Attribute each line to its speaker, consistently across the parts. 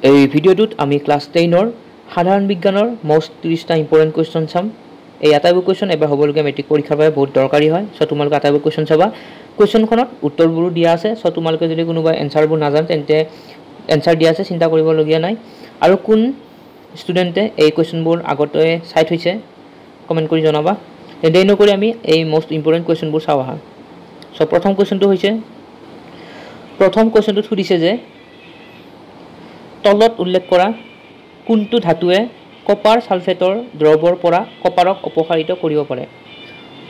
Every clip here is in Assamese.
Speaker 1: এই ভিডিঅ'টোত আমি ক্লাছ 10ৰ সাধাৰণ বিজ্ঞানৰ মোষ্ট 30টা ইম্পৰ্টেণ্ট কুৱেশ্যন চাম। এই আটাইবোৰ কুৱেশ্যন এবাৰ হ'বলগীয়া মেট্ৰিক পৰীক্ষাৰ বাবে বহুত দৰকাৰী হয়। চ' তোমালোকে আটাইবোৰ কুৱেশ্যন চাবা। কুৱেশ্যনখনত উত্তৰবোৰো দিয়া আছে। চ' তোমালোকে যদি কোনোবা এনচাৰবোৰ নাজানে তেন্তে এনচাৰ দিয়া আছে, চিন্তা কৰিবলগীয়া নাই। আৰু কোন ষ্টুডেণ্টে এই কুৱেশ্যনবোৰ আগতে চাই থৈছে কমেণ্ট কৰি জনাবা। দেৰি নকৰি আমি এই মোষ্ট ইম্পৰ্টেণ্ট কুৱেশ্যনবোৰ চাওঁ আহা। চ' প্ৰথম কুৱেশ্যনটোত সুধিছে যে তলত উল্লেখ কৰা কোনটো ধাতুৱে কপাৰ সালফেটৰ দ্ৰৱৰ পৰা কপাৰক অপসাৰিত কৰিব পাৰে।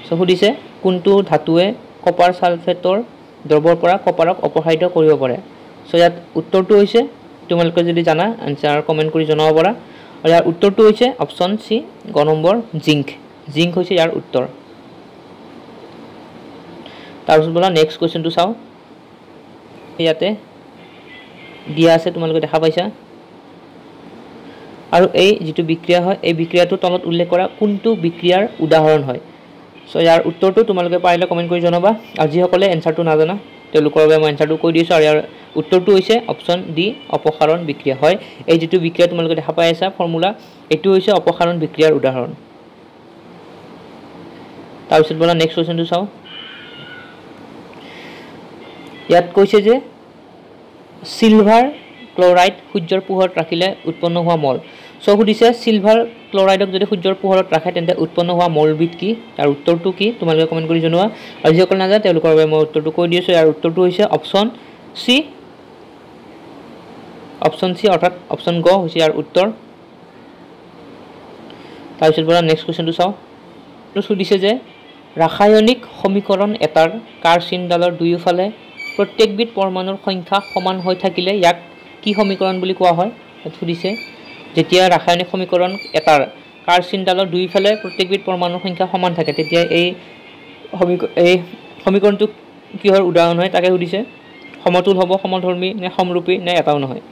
Speaker 1: চ' সুধিছে কোনটো ধাতুৱে কপাৰ সালফেটৰ দ্ৰৱৰ পৰা কপাৰক অপসাৰিত কৰিব পাৰে। চ' ইয়াত উত্তৰটো হৈছে, তোমালোকে যদি জানা আনচাৰ কমেণ্ট কৰি জনাব পাৰা। আৰু ইয়াৰ উত্তৰটো হৈছে অপশ্যন চি, গ নম্বৰ জিংক। জিংক হৈছে ইয়াৰ উত্তৰ। তাৰপিছত ব'লা নেক্সট কুৱেশ্যনটো চাওঁ। ইয়াতে দিয়া আছে, তোমালোকে দেখা পাইছা। আৰু এই যিটো বিক্ৰিয়া হয়, এই বিক্ৰিয়াটো তলত উল্লেখ কৰা কোনটো বিক্ৰিয়াৰ উদাহৰণ হয়। চ' ইয়াৰ উত্তৰটো তোমালোকে পাৰিলে কমেণ্ট কৰি জনাবা। আৰু যিসকলে এনচাৰটো নাজানা তেওঁলোকৰ বাবে মই এনচাৰটো কৈ দিছোঁ। আৰু ইয়াৰ উত্তৰটো হৈছে অপশ্যন ডি, অপসাৰণ বিক্ৰিয়া হয়। এই যিটো বিক্ৰিয়া তোমালোকে দেখা পাই আছা ফৰ্মুলা, এইটো হৈছে অপসাৰণ বিক্ৰিয়াৰ উদাহৰণ। তাৰপিছত ব'লা নেক্সট কুৱেশ্যনটো চাওঁ। ইয়াত কৈছে যে চিলভাৰ ক্লৰাইড সূৰ্যৰ পোহৰত ৰাখিলে উৎপন্ন হোৱা মল। চ' সুধিছে চিলভাৰ ক্লৰাইডক যদি সূৰ্যৰ পোহৰত ৰাখে তেন্তে উৎপন্ন হোৱা মলবিধ কি, তাৰ উত্তৰটো কি, তোমালোকে কমেণ্ট কৰি জনোৱা। আৰু যিসকল নাজানে তেওঁলোকৰ বাবে মই উত্তৰটো কৈ দি আছোঁ। ইয়াৰ উত্তৰটো হৈছে অপশ্যন চি, অৰ্থাৎ অপশ্যন গ হৈছে ইয়াৰ উত্তৰ। তাৰপিছত পৰা নেক্সট কুৱেশ্যনটো চাওঁ। সুধিছে যে ৰাসায়নিক সমীকৰণ এটাৰ কাৰ্চিনডালৰ দুয়োফালে প্ৰত্যেকবিধ পৰমাণুৰ সংখ্যা সমান হৈ থাকিলে ইয়াক কি সমীকৰণ বুলি কোৱা হয়। সুধিছে যেতিয়া ৰাসায়নিক সমীকৰণ এটাৰ কাৰ্চিনডালৰ দুয়োফালে প্ৰত্যেকবিধ পৰমাণুৰ সংখ্যা সমান থাকে তেতিয়া এই সমীকৰণটো কিহৰ উদাহৰণ হয় তাকে সুধিছে। সমতুল হ'ব, সমধৰ্মী নে সমৰূপী নে এটাও নহয়।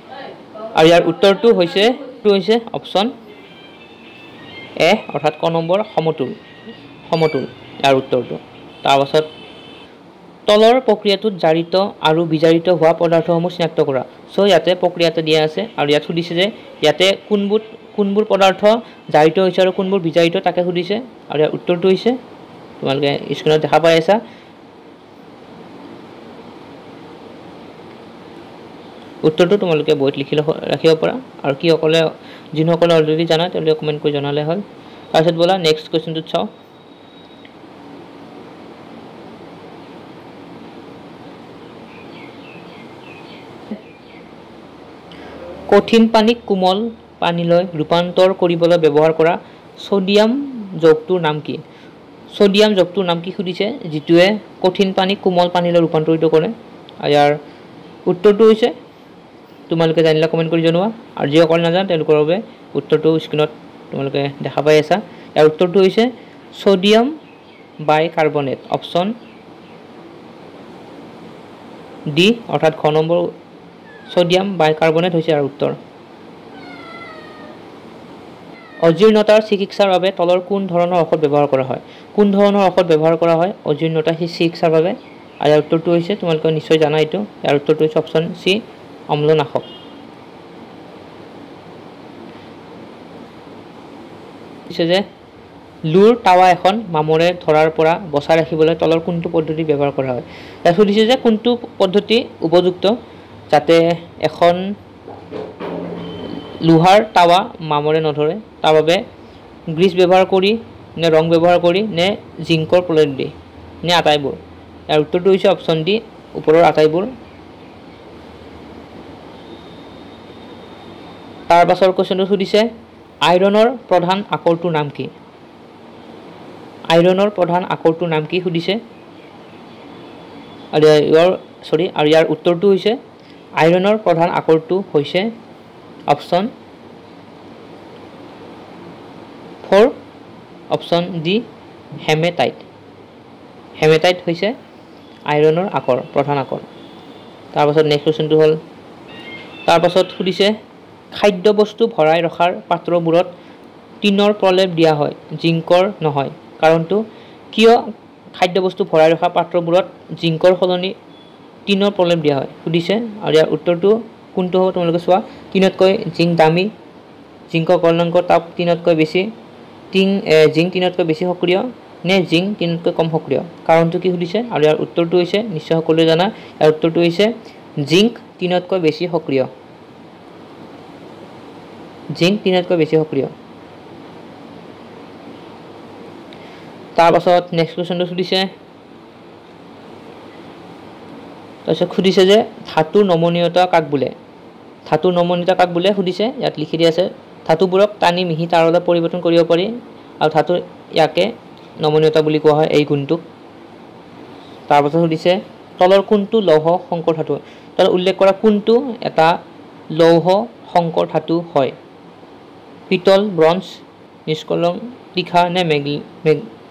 Speaker 1: আৰু ইয়াৰ উত্তৰটো হৈছে অপশ্যন এ, অৰ্থাৎ ক নম্বৰ সমতুল ইয়াৰ উত্তৰটো। তাৰপাছত তলৰ প্ৰক্ৰিয়াটোত জাৰিত আৰু বিজাৰিত হোৱা পদাৰ্থসমূহ চিনাক্ত কৰা। চ' ইয়াতে প্ৰক্ৰিয়া এটা দিয়া আছে আৰু ইয়াত সুধিছে যে ইয়াতে কোনবোৰ পদাৰ্থ জাৰিত হৈছে আৰু কোনবোৰ বিজাৰিত তাকে সুধিছে। আৰু ইয়াৰ উত্তৰটো হৈছে তোমালোকে স্ক্ৰীনত দেখা পাই আছা। উত্তৰটো তোমালোকে বহীত লিখি ৰাখিব পাৰা। আৰু যিসকলে অলৰেডি জানা তেওঁলোকে কমেণ্ট কৰি জনালে হ'ল। তাৰপিছত ব'লা নেক্সট কুৱেশ্যনটোত চাওঁ। কঠিন পানীক কোমল পানীলৈ ৰূপান্তৰ কৰিবলৈ ব্যৱহাৰ কৰা ছ'ডিয়াম যৌগটোৰ নাম কি। ছ'ডিয়াম যৌগটোৰ নাম কি সুধিছে, যিটোৱে কঠিন পানীক কোমল পানীলৈ ৰূপান্তৰিত কৰে। আৰু ইয়াৰ উত্তৰটো হৈছে, তোমালোকে জানিলে কমেণ্ট কৰি জনোৱা। আৰু যিসকল নাজানে তেওঁলোকৰ বাবে উত্তৰটো স্ক্ৰীনত তোমালোকে দেখা পাই আছা। ইয়াৰ উত্তৰটো হৈছে ছ'ডিয়াম বাইকাৰ্বনেট, অপশ্যন ডি, অৰ্থাৎ ঘ নম্বৰ ছ'ডিয়াম বাইকাৰ্বনেট হৈছে ইয়াৰ উত্তৰ। অজীৰ্ণতাৰ চিকিৎসাৰ বাবে তলৰ কোন ধৰণৰ ঔষধ ব্যৱহাৰ কৰা হয়। কোন ধৰণৰ ঔষধ ব্যৱহাৰ কৰা হয় অজীৰ্ণতাৰ চিকিৎসাৰ বাবে। আৰু ইয়াৰ উত্তৰটো হৈছে, তোমালোকে নিশ্চয় জানা এইটো, ইয়াৰ উত্তৰটো হৈছে অপশ্যন চি, অম্লনাশক। যে লুৰ টাৱা এখন মামৰে ধৰাৰ পৰা বচাই ৰাখিবলৈ তলৰ কোনটো পদ্ধতি ব্যৱহাৰ কৰা হয়। ইয়াত সুধিছে যে কোনটো পদ্ধতি উপযুক্ত যাতে এখন লোহাৰ টাৱা মামৰে নধৰে, তাৰ বাবে গ্ৰীজ ব্যৱহাৰ কৰি নে ৰং ব্যৱহাৰ কৰি নে জিংকৰ প্ৰলেপ দি নে আটাইবোৰ। ইয়াৰ উত্তৰটো হৈছে অপশ্যন ডি, ওপৰৰ আটাইবোৰ। তাৰ পাছৰ কুৱেশ্যনটো সুধিছে আইৰণৰ প্ৰধান আকৰটোৰ নাম কি। আইৰণৰ প্ৰধান আকৰটোৰ নাম কি সুধিছে। আৰু ইয়াৰ উত্তৰটো হৈছে আইৰণৰ প্ৰধান আকৰটো হৈছে অপশ্যন 4, অপশ্যন ডি, হেমেটাইট। হেমেটাইট হৈছে আইৰণৰ প্ৰধান আকৰ। তাৰপাছত নেক্সট কুৱেশ্যনটো হ'ল, তাৰপাছত সুধিছে খাদ্যবস্তু ভৰাই ৰখাৰ পাত্ৰবোৰত টিনৰ প্ৰলেপ দিয়া হয়, জিংকৰ নহয়। কাৰণটো কিয় খাদ্যবস্তু ভৰাই ৰখা পাত্ৰবোৰত জিংকৰ সলনি টিনৰ প্ৰলেপ দিয়া হয় সুধিছে। আৰু ইয়াৰ উত্তৰটো কোনটো হ'ব তোমালোকে চোৱা 3তকৈ জিংক দামী জিংকৰ গলনাংক তাপ 3তকৈ বেছি জিংক 3তকৈ বেছি সক্ৰিয় নে জিংক 3তকৈ কম সক্ৰিয় কাৰণটো কি সুধিছে আৰু ইয়াৰ উত্তৰটো হৈছে নিশ্চয় সকলোৱে জানা ইয়াৰ উত্তৰটো হৈছে জিংক 3তকৈ বেছি সক্ৰিয় জিংক 3তকৈ বেছি সক্ৰিয় তাৰ পাছত নেক্সট কোৱেশ্চনটো সুধিছে তাৰপিছত সুধিছে যে ধাতুৰ নমনীয়তা কাক বোলে ধাতুৰ নমনীয়তা কাক বোলে সুধিছে ইয়াত লিখি দিয়া আছে ধাতুবোৰক টানি মিহি তাৰলৈ পৰিৱৰ্তন কৰিব পাৰি আৰু ধাতুৰ ইয়াকে নমনীয়তা বুলি কোৱা হয় এই গুণটোক তাৰ পাছত সুধিছে তলৰ কোনটো লৌহ সংকৰ ধাতু তাৰ উল্লেখ কৰা কোনটো এটা লৌহ সংকৰ ধাতু হয় পিতল ব্ৰঞ্জ নিষ্কলং তীখা নে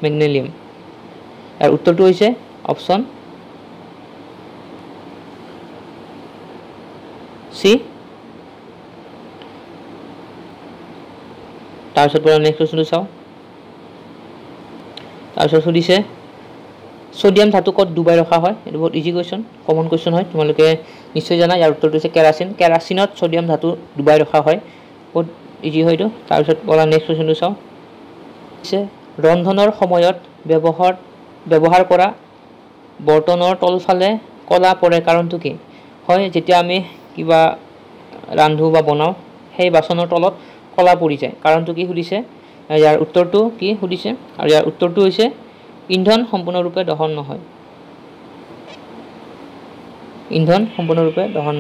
Speaker 1: মেগনেলিয়াম ইয়াৰ উত্তৰটো হৈছে অপচন সি তাৰপিছত পৰা নেক্সট কোৱেশ্চনটো চাওঁ তাৰপিছত সুধিছে সোডিয়াম ধাতু ক'ত ডুবাই ৰখা হয় এইটো বহুত ইজি কোৱেশ্চন কমন কোৱেশ্চন হয় তোমালোকে নিশ্চয় জানা ইয়াৰ উত্তৰটো হৈছে কেৰাচিনত সোডিয়াম ধাতু ডুবাই ৰখা হয় বহুত ইজি হয় এইটো তাৰপিছত পৰা নেক্সট কোৱেশ্চনটো চাওঁ ৰন্ধনৰ সময়ত ব্যৱহাৰ কৰা বৰ্তনৰ তলফালে কলা পৰে কাৰণটো কি হয় যেতিয়া আমি কিবা ৰান্ধো বা বনাওঁ সেই বাচনৰ তলত কলা পৰি যায় কাৰণটো কি সুধিছে ইয়াৰ উত্তৰটো কি সুধিছে আৰু ইয়াৰ উত্তৰটো হৈছে ইন্ধন সম্পূৰ্ণৰূপে দহন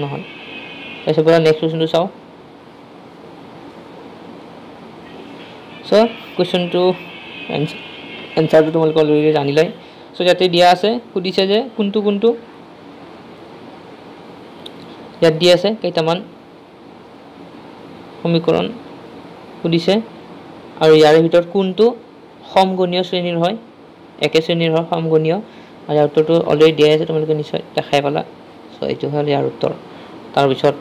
Speaker 1: নহয় তাৰপিছত পৰা নেক্সট কোৱেশ্চনটো চাওঁ সো কোৱেশ্চনটো এনসাৰটো তোমালোকে অলৰেডি জানিলাই সো ইয়াতে দিয়া আছে সুধিছে যে কোনটো ইয়াত দিয়া আছে কেইটামান সমীকৰণ সুধিছে আৰু ইয়াৰ ভিতৰত কোনটো সমগণীয় শ্ৰেণীৰ হয় একে শ্ৰেণীৰ হয় সমগণীয় আৰু ইয়াৰ উত্তৰটো অলৰেডি দিয়া আছে তোমালোকে নিশ্চয় দেখাই পালা সো এইটো হ'ল ইয়াৰ উত্তৰ তাৰপিছত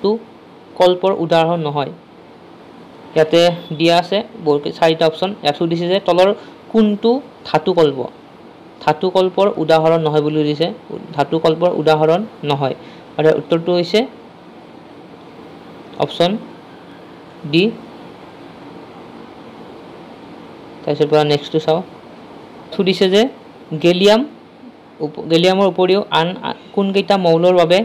Speaker 1: তো কল্পৰ উদাহৰণ নহয় ইয়াতে দিয়া আছে বহুত চাৰিটা অপচন ইয়াত সুধিছে যে তলৰ কোনটো ধাতু কল্পৰ উদাহৰণ নহয় বুলি সুধিছে ধাতু কল্পৰ উদাহৰণ নহয় আৰু উত্তৰটো হৈছে অপচন ডি তাৰপিছত পৰা নেক্সটটো চাওঁ সুধিছে যে গেলিয়ামৰ উপৰিও আন কোনকেইটা মৌলৰ বাবে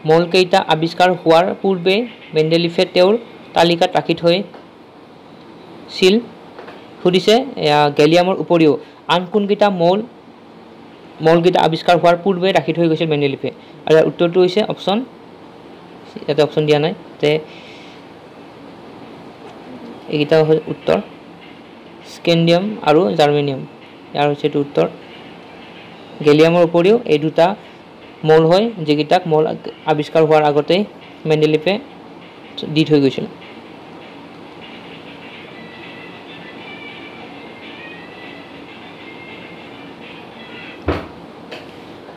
Speaker 1: মৌলকেইটা আৱিষ্কাৰ হোৱাৰ পূৰ্বে মেণ্ডেলিফে তেওঁৰ তালিকাত ৰাখি থৈছিল সুধিছে গেলিয়ামৰ উপৰিও আন কোনকেইটা মৌলকেইটা আৱিষ্কাৰ হোৱাৰ পূৰ্বে ৰাখি থৈ গৈছিল মেণ্ডেলিফে আৰু ইয়াৰ উত্তৰটো হৈছে অপচন ইয়াতে অপচন দিয়া নাই যে এইকেইটা হ'ল উত্তৰ স্কেণ্ডিয়াম আৰু জাৰ্মেনিয়াম ইয়াৰ হৈছে এইটো উত্তৰ গেলিয়ামৰ উপৰিও এই দুটা মৌল হয় যিকেইটাক মৌল আৱিষ্কাৰ হোৱাৰ আগতেই মেণ্ডেলিফে দি থৈ গৈছিল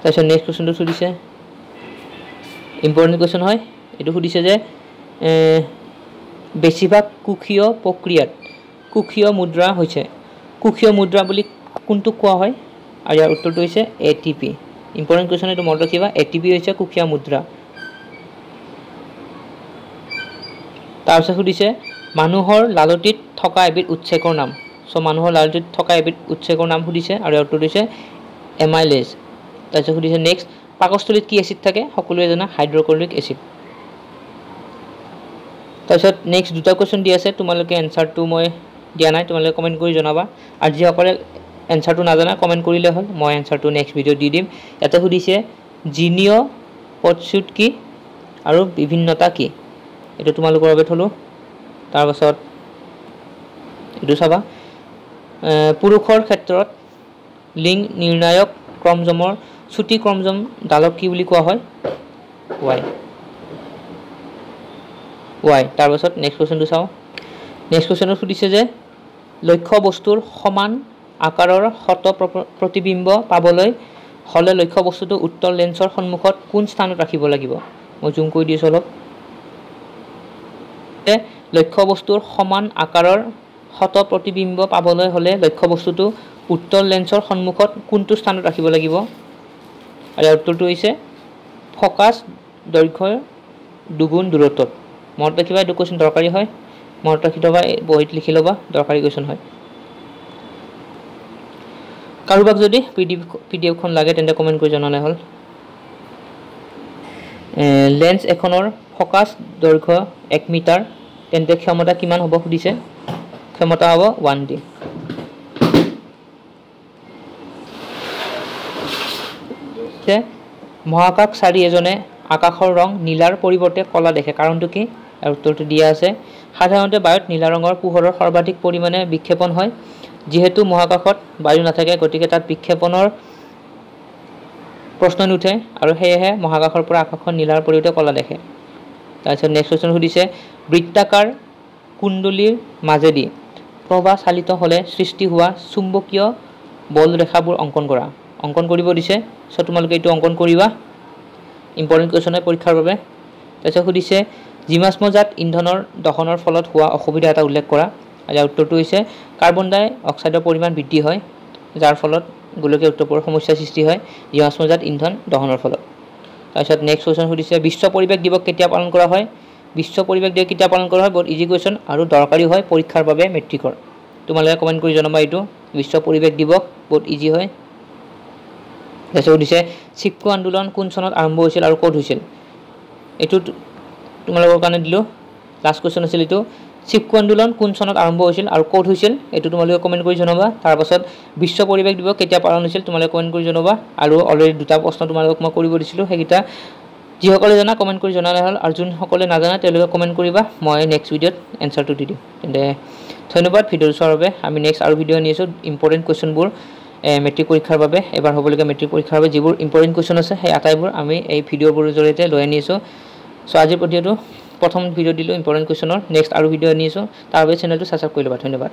Speaker 1: তাৰপিছত নেক্সট কুৱেশ্যনটো সুধিছে ইম্পৰ্টেণ্ট কুৱেশ্যন হয় এইটো সুধিছে যে বেছিভাগ কোষীয় প্ৰক্ৰিয়াত কোষীয় মুদ্ৰা হৈছে কোষীয় মুদ্ৰা বুলি কোনটো কোৱা হয় আৰু ইয়াৰ উত্তৰটো হৈছে এটিপি ইম্পৰ্টেণ্ট কুৱেশ্যন এইটো মনত ৰাখিবা এটিপি হৈছে কোষীয় মুদ্ৰা তাৰপিছত সুধিছে মানুহৰ লালটিত থকা এবিধ উৎসেকৰ নাম সো মানুহৰ লালটিত থকা এবিধ উৎসেকৰ নাম সুধিছে আৰু ইয়াৰ উত্তৰটো হৈছে এমাইলেজ তাৰপিছত সুধিছে নেক্সট পাকস্থলীত কি এচিড থাকে সকলোৱে জানা হাইড্ৰক্লৰিক এচিড তাৰপিছত নেক্সট দুটা কুৱেশ্যন দি আছে তোমালোকে এনসাৰটো মই দিয়া নাই তোমালোকে কমেণ্ট কৰি জনাবা আৰু যিসকলে এনসাৰটো নাজানা কমেণ্ট কৰিলে হ'ল মই এনসাৰটো নেক্সট ভিডিঅ'ত দি দিম ইয়াতে সুধিছে জিনীয় পদচ্যুত কি আৰু বিভিন্নতা কি এইটো তোমালোকৰ বাবে থলোঁ তাৰপাছত এইটো চাবা পুৰুষৰ ক্ষেত্ৰত লিংগ নিৰ্ণায়ক ক্ৰমজমৰ ছুটি ক্ৰমজম ডালক কি বুলি কোৱা হয় ৱাই তাৰপাছত নেক্সট কুৱেশ্যনটো চাওঁ নেক্সট কুৱেশ্যনত সুধিছে যে লক্ষ্য বস্তুৰ সমান আকাৰৰ শত প্ৰতিবিম্ব পাবলৈ হ'লে লক্ষ্য বস্তুটো উত্তৰ লেন্সৰ সন্মুখত কোন স্থানত ৰাখিব লাগিব মই জুম কৰি দিছোঁ অলপ লক্ষ্য বস্তুৰ সমান আকাৰৰ শত প্ৰতিবিম্ব পাবলৈ হ'লে লক্ষ্য বস্তুটো উত্তৰ লেন্সৰ সন্মুখত কোনটো স্থানত ৰাখিব লাগিব আৰু ইয়াৰ উত্তৰটো হৈছে ফ'কাছ দৈৰ্ঘ্যৰ দুগুণ দূৰত্বত মনত ৰাখিবা এইটো কুৱেশ্যন দৰকাৰী হয় মনত ৰাখি থবা বহিত লিখি ল'বা দৰকাৰী কুৱেশ্যন হয় কাৰোবাক যদি পিডিএফখন লাগে তেন্তে কমেন্ট কৰি জনালে হ'ল লেন্স এখনৰ ফোকাস দৈৰ্ঘ্য 1 মিটাৰ তেন্তে ক্ষমতা কিমান হ'ব সুধিছে ক্ষমতা হ'ব 1D মহাকাশচাৰী এজনে আকাশৰ ৰং নীলাৰ পৰিৱৰ্তে কলা দেখে কাৰণটো কি আৰু উত্তৰটো দিয়া আছে সাধাৰণতে বায়ুত নীলা ৰঙৰ পোহৰৰ সৰ্বাধিক পৰিমাণে বিক্ষেপণ হয় যেহেতু মহাকাশত বায়ু নাথাকে গতিকে তাত বিক্ষেপণৰ প্ৰশ্ন নুঠে আৰু হেহে মহাকাশৰ পৰা আকাশখন নীলাৰ পৰিৱৰ্তে কলা দেখে তাৰপিছত নেক্সট কোৱেশ্চন সুধিছে বৃত্তাকাৰ কুণ্ডলীৰ মাজেদি প্ৰবাহ চালিত হলে সৃষ্টি হোৱা চুম্বকীয় বল ৰেখাবোৰ অংকন কৰিব দিছে সো তোমালোকে এইটো অংকন কৰিবা ইম্পৰ্টেন্ট কোৱেশ্চন হয় পৰীক্ষাৰ বাবে তাৰপিছত সুধিছে জীৱাশ্মজাত ইন্ধনৰ দহনৰ ফলত হোৱা অসুবিধা এটা উল্লেখ কৰা আৰু উত্তৰটো হৈছে কাৰ্বন ডাই অক্সাইডৰ পৰিমাণ বৃদ্ধি হয় যাৰ ফলত গোলকীয় উত্তাপৰ সমস্যা সৃষ্টি হয় জীৱাশ্মজাত ইন্ধন দহনৰ ফলত তাৰপিছত নেক্সট কোৱেশ্চন সুধিছে বিশ্ব পৰিৱেশ দিৱস কেতিয়া পালন কৰা হয় বিশ্ব পৰিৱেশ দিৱস কেতিয়া পালন কৰা হয় বহুত ইজি কোৱেশ্চন আৰু দৰকাৰী হয় পৰীক্ষাৰ বাবে মেট্ৰিকৰ তোমালোকে কমেন্ট কৰি জনাবা এইটো বিশ্ব পৰিৱেশ দিৱস বহুত ইজি হয় তাৰপিছত সুধিছে চিপকো আন্দোলন কোন চনত আৰম্ভ হৈছিল আৰু ক'ত হৈছিল এইটো তোমালোকৰ কাৰণে দিলো লাষ্ট কোৱেশ্চন আছিল এইটো চিপকো আন্দোলন কোন চনত আৰম্ভ হৈছিল আৰু ক'ত হৈছিল এইটো তোমালোকে কমেন্ট কৰি জনাবা তাৰ পাছত বিশ্ব পৰিৱেশ দিৱস কেতিয়া পালন হৈছিল তোমালোকে কমেন্ট কৰি জনাবা আৰু অলৰেডি দুটা প্ৰশ্ন তোমালোকক মই কৰিব দিছিলো হেকিটা যিসকলে জানা কমেন্ট কৰি জনালে হ'ল আৰু যোনসকলে নাজানা তেওঁলোকে কমেন্ট কৰিবা মই নেক্সট ভিডিঅ'ত এনসাৰটো দি দিম তেন্তে ধন্যবাদ ভিডিঅ' চোৱাৰ বাবে আমি নেক্সট আৰু ভিডিঅ' নিছো ইম্পৰ্টেন্ট কোৱেশ্চনবোৰ মেট্ৰিক পৰীক্ষাৰ বাবে এবাৰ হ'বলগীয়া মেট্ৰিক পৰীক্ষাৰ বাবে যিবোৰ ইম্পৰ্টেন্ট কোৱেশ্চন আছে সেই আটাইবোৰ আমি এই ভিডিঅ'বোৰৰ জৰিয়তে লৈ আনিছো সো আজিৰ ভিডিঅ'টো প্ৰথম ভিডিঅ' দিলো ইম্পৰ্টেন্ট কোৱেশ্চনৰ নেক্সট আৰু ভিডিঅ' আনিছো তাৰ বাবে চেনেলটো সাবস্ক্ৰাইব কৰি ল'বা ধন্যবাদ